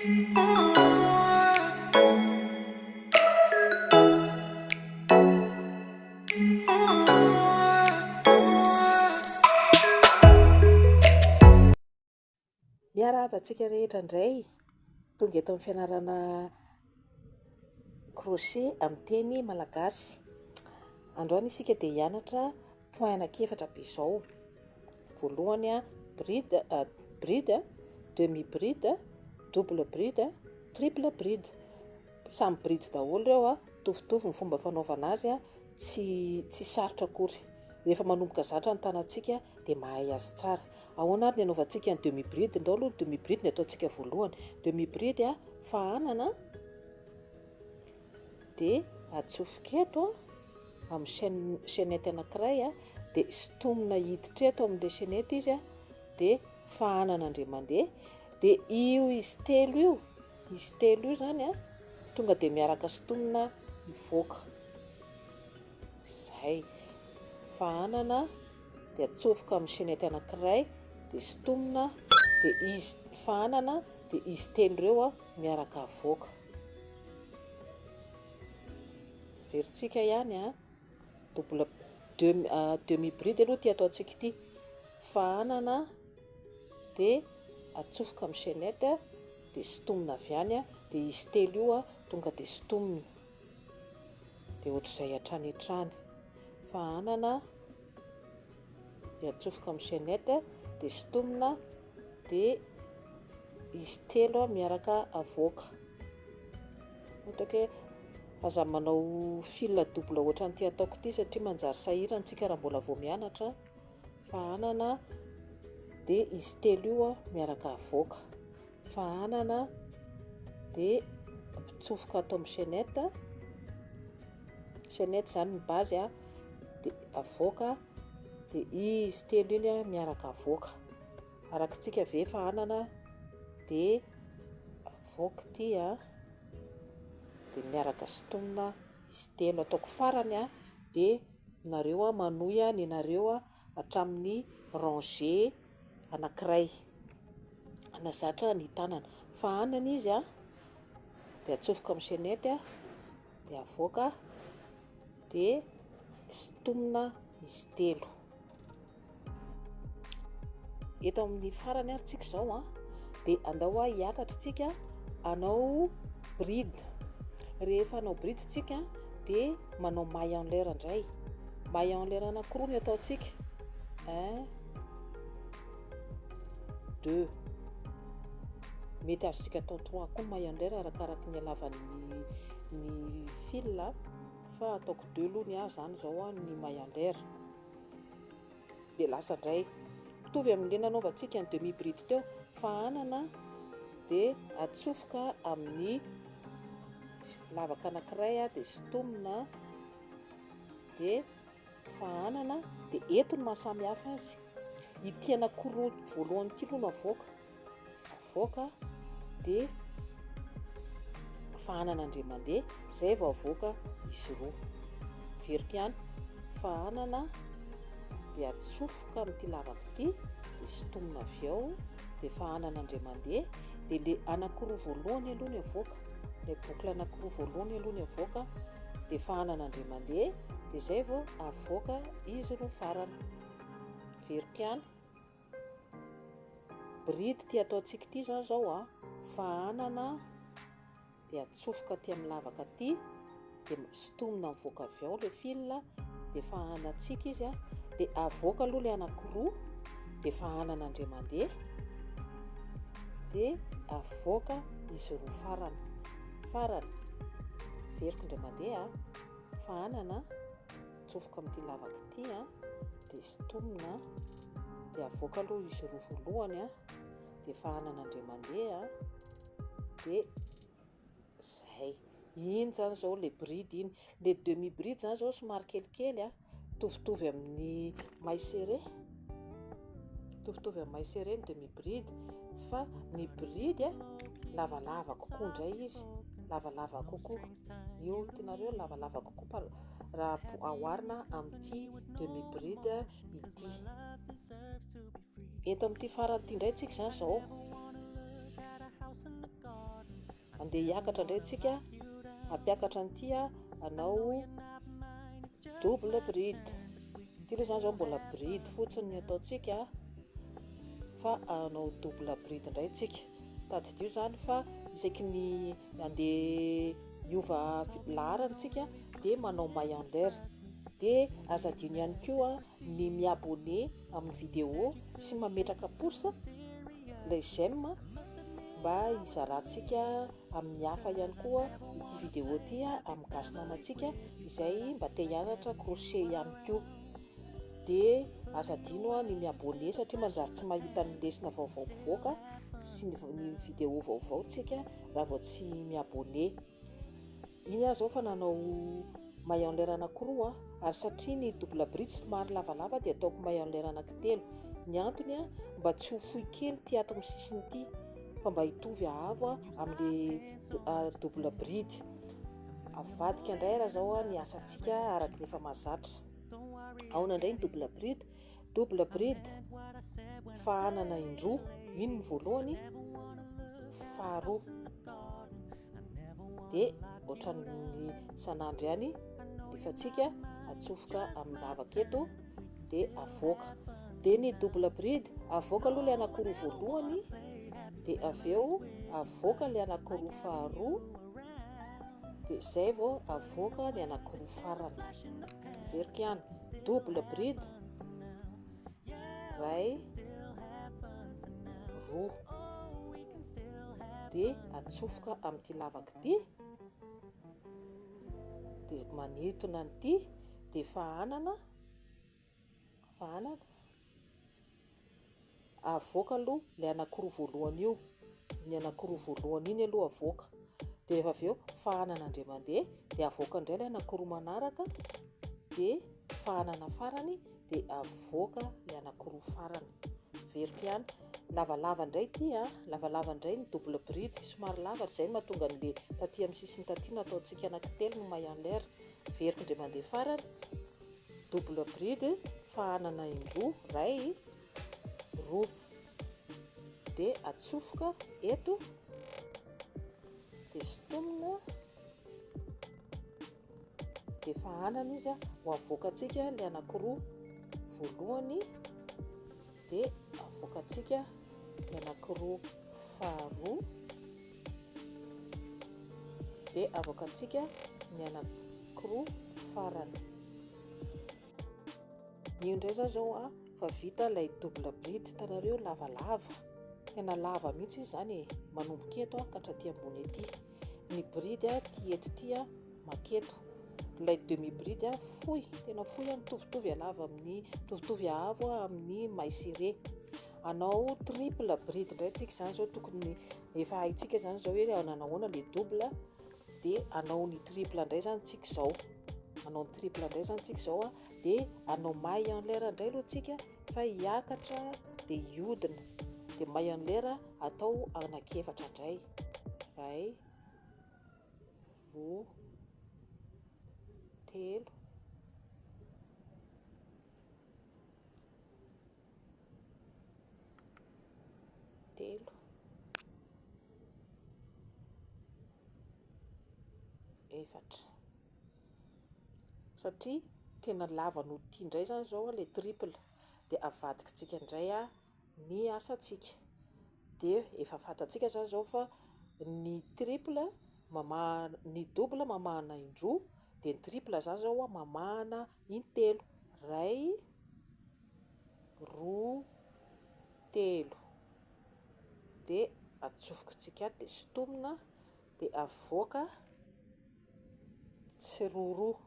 Miarahaba antsika rehetra indray, tonga eto amin'ny fianarana crochet amin'ny teny malagasy. Androany isika dia hianatra point anankiefatra be izao. Voalohany bride, demi bride, double bride, triple bride. Samy bride daholo ireo mitovitovy ny fomba fanaovana azy, tsy sarotra akory. Rehefa manomboka zatra ny tanantsika dia mahay azy tsara. Ahoana ary ny anaovantsika ny demi bride? Ndao aloha ny demi bride ny ataontsika voalohany. Demi bride fahanana dia atsofoka eto amin'ny chaînette anankiray, dia sintomina hiditra eto amin'ilay chaînette izy, dia fahanana indray mandeha. Dia izy telo io zany tonga dia miaraka sintomina mivoaka. Zay, fahanana dia atsofoka amin'ny chaînette anankiray, dia sintomina, dia izy fahanana, dia izy telo ireo miaraka avoaka. Veritsika ihany demi bride aloha ty ataontsika ity. Fahanana dia atsofoka amin'ny chaînette, dia sintomina avy any, dia izy telo io tonga dia sintomina, dia ohatr'izay hatrany hatrany. Fahanana dia atsofoka amin'ny chaînette, dia sintomina, dia izy telo miaraka avoaka. Ohatra hoe aza manao fil double ohatran'ny ty ataoko ity satria manjary sahirana antsika raha mbola vao mianatra. Fahanana dia izy telo io miaraka avoaka. Fahanana dia mitsofoka ato amin'ny chaînette zany ny base, dia avoaka, dia izy telo iny miaraka avoaka. Arakitsika ve fahanana dia avoaka ity, dia miaraka sintomina izy telo. Ataoko farany dia nareo manohy ny nareo hatramin'ny rangée anankiray, hanazatra ny tanana. Fahanana izy dia atsofoka amin'ny chaînette, dia avoaka, dia sintomina izy telo. Eto amin'ny farany ary tsika izao dia andao hiakatra tsika hanao bride. Rehefa hanao bride tsika dia manao maille en l'air indray. Maille en l'air anankiroa ny ataontsika, 1 2. Mety azontsika atao 3 koa maille en l'air arakaraka ny halavan'ny fil, fa ataoko 2 aloha ny zany izao ny maille en l'air. Dia lasa indray mitovy amin'ilay nanaovantsika ny demi bride teo. Fahanana dia atsofoka amin'ny lavaka anankiray, dia sintomina, dia fahanana. Dia eto ny mahasamy hafa azy, ity anankiroa voalohany ity aloha no avoaka, dia fahanana indray mandeha, zay vao avoaka izy roa. Veriko ihany, fahanana dia atsofoka amin'ity lavaka ity, dia sintomina avy ao, dia fahanana indray mandeha, dia ilay anankiroa voalohany aloha ny avoaka, ilay boucle anankiroa voalohany aloha ny avoaka, dia fahanana indray mandeha, dia zay vao avoaka izy roa farany. Veriko ihany, bride ty ataontsika ity zany izao, fahanana dia atsofoka aty amin'ny lavaka aty, dia sintomina mivoaka avy ao ilay fil, dia fahanantsika izy, dia avoaka aloha ilay anankiroa, dia fahanana indray mandeha, dia avoaka izy roa farany. Veriko indray mandeha, fahanana, atsofoka amin'ity lavaka ity, dia sintomina, dia avoaka aloha izy roa voalohany, dia fahanana indray mandeha, dia zay. Iny zany izao ilay bride iny. Ilay demi bride zany izao somary kelikely, mitovitovy amin'ny maille serré, ny demi bride, fa ny bride lavalava kokoa indray izy, lavalava kokoa. Io hitanareo lavalava kokoa raha ahoarina amin'ity demi bride ity. Eto amin'ity farany ity indray tsika zany izao. andeha hiakatra indray tsika, ampiakatra an'ity anao double bride. Ty aloha zany zao mbola bride fotsiny ny ataontsika, fa anao double bride indray tsika. Tadidio zany fa isaky ny andeha hiova laharantsika dia manao maillot en l'air. Dia aza adino ihany koa ny miabone amin'ny vidéo sy mametraka pouce les j'aime mba hizarantsika amin'ny hafa ihany koa ity vidéo ty amin'ny gasy namantsika izay mba te hianatra crochet ihany koa. Dia aza adino ny miabone satria manjary tsy mahita ny lesona vaovao mpivoaka sy ny vidéo vaovao tsika raha vao tsy miabone. Iny zao fa nanao maillot en l'air anankiroa ary satria ny double bride somary lavalava dia ataoko maillot en l'air anankitelo. Ny antony mba tsy ho fohy kely ty ato amin'ny sisiny ty fa mba hitovy ahavo amin'le double bride. Avadika indray raha zao ny asantsika araka ny efa mahazatra. Ahoana indray ny double bride? Double bride fahanana indroa, iny ny voalohany, faharoa. Dia ohatran'ny san'andro ihany rehefatsika atsofoka amin'ny lavaketo dia avoaka. Dia ny double bride avoaka aloha ilay anankiroa voalohany, dia avy eo avoaka ilay anankiroa faharoa, dia izay vao avoaka ny anankiroa farany. Veriko ihany, double bride iray, roa, dia atsofoka amin'ity lavaka ity, dia manintona an'ity, dia fahanana avoaka aloha ilay anankiroa voalohany io, ny anankiroa voalohany iny aloha avoaka. Dia rehefa avy eo fahanana indray mandeha dia avoaka indray ilay anankiroa manaraka, dia fahanana farany dia avoaka ilay anankiroa farany. Veriko ihany, lavalava indray ity lavalava indray ny double bride, somary lava izay mahatonga an'le taty amin'ny sisiny taty nataontsika anankitelo no maillot en l'air. Veriko indray mandeha farany, double bride fahanana indroa, iray, roa, dia atsofoka eto, dia sitomina, dia fahanana izy ho avoakantsika ilay anankiroa voalohany, dia avoakantsika ilay anankiroa faharoa, dia avoakantsika ny anankiroa farany. Io indray zao fa vita ilay double bride. Hitanareo lavalava, tena lava mihitsy izy zany manomboka eto ka hatraty ambony ety. Ny bride ty eto ty maketo, ilay demi bride fohy, tena fohy mitovitovy alava amin'ny mitovitovy ahavo amin'ny maïsiré. Anao triple bride indray tsika zany zao tokony efa haitsika zany zao hoe nanahoana le double, dia anao ny triple indray zany tsika zao, anao ny triple indray zany tsika zao dia anao maillot en l'air indray aloha tsika fa hiakatra dia hiodina. Dia maillot en l'air atao anankiefatra indray, iray, roa, telo, efatra. Satria tena lava no tia indray zany zao le triple. Dia avadikitsika indray ny asantsika. Dia efa fantatsika zany zao fa ny triple ny double mamahana indroa, dia ny triple zany zao mamahana intelo, iray, roa, telo. Dia atsofokitsika dia sitomina, dia avoaka tsiroroa,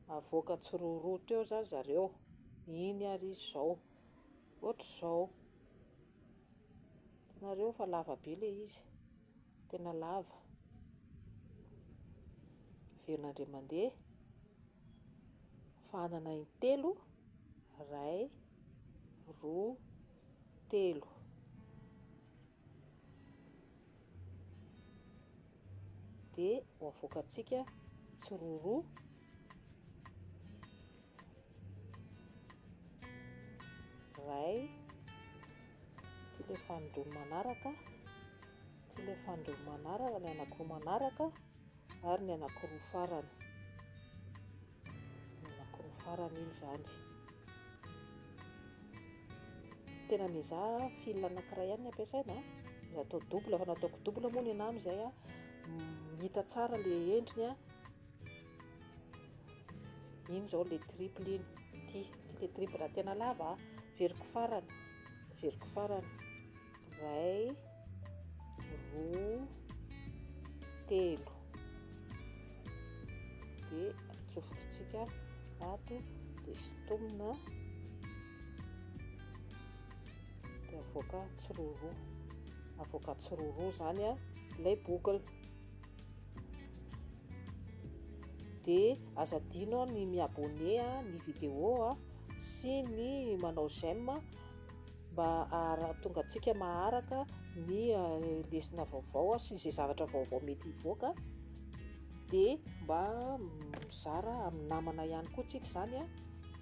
avoaka tsiroroa teo zany zareo. Iny ary izy zao, ohatr'izao. Nareo fa lava be le izy, tena lava. Verina indray mandeha, fahanana intelo, iray, roa, telo. Dia ho avoakantsika tsiroroa, iray, ty le fanindroany manaraka, ty ilefandreo manaraka, ny anankiroa manaraka ary ny anankiroa farany, ny anankiroa farany iny zany. Tena mizaha fil anankiray ihany ny ampiasaina, izy atao double, fa nataoko double moa ny anahy amin'izay hita tsara le endriny iny zao le triple iny, ty le triple tena lava veriko farany, iray, roa, telo, de atsofokontsika ato de sintomina de avoaka tsiroroa zany ilay boucle. De aza adino ny miabone ny vidéo sy ny manao j'aime mba tonga antsika maharaka ny lesona vaovao sy izay zavatra vaovao mety hivoaka, de mba mizara amin'ny namana ihany koa tsika zany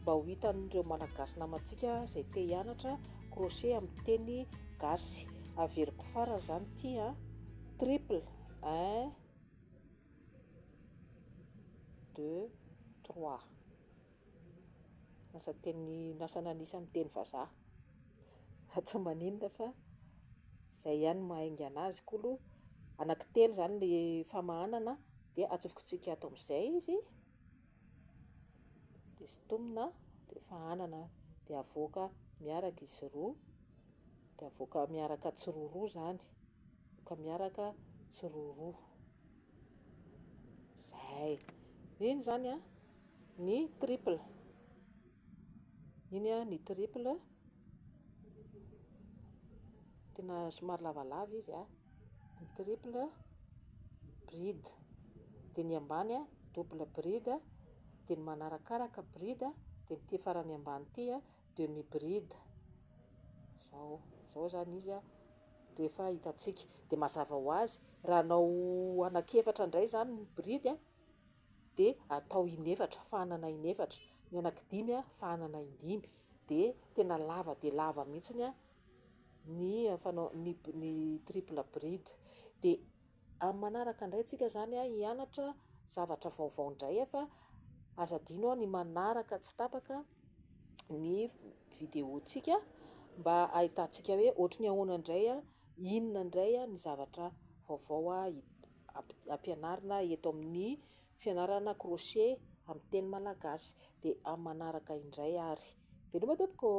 mba ho hitan'ireo malagasy namantsika izay te hianatra crochet amin'ny teny gasy. Averiko farany zany ty triple 1 2 3, lasa nanisy amin'ny teny vazaha, tsy maninona fa izay ihany mahainga anazy kolo. Anankitelo zany le famahanana, de atsofokontsika ato amin'izay izy de sintomina de fahanana de avoaka miaraka izy roa, de avoaka miaraka tsiroroa zany, avoaka miaraka tsiroroa, zay. Iny zany ny triple, iny ny triple, tena somary lavalava izy ny triple bride, de ny ambany double bride, de ny manarakaraka bride, de ny farany ambany ty demi bride, zao zany izy rehefa hitantsika. De mazava ho azy raha anao anankefatra indray zany ny bride de atao inefatra, fahanana inefatra, ny anankidimy fahanana indimy, de tena lava de lava mihitsiny ny triple bride. De amin'ny manaraka indray antsika zany hianatra zavatra vaovao indray fa aza adino ny manaraka tsy tapaka ny vidéontsika mba ahitantsika hoe ohatry ny ahoana indray, inona indray ny zavatra vaovao ampianarina eto amin'ny fianarana crochet amin'ny teny malagasy. De amin'ny manaraka indray ary veloma tompoko.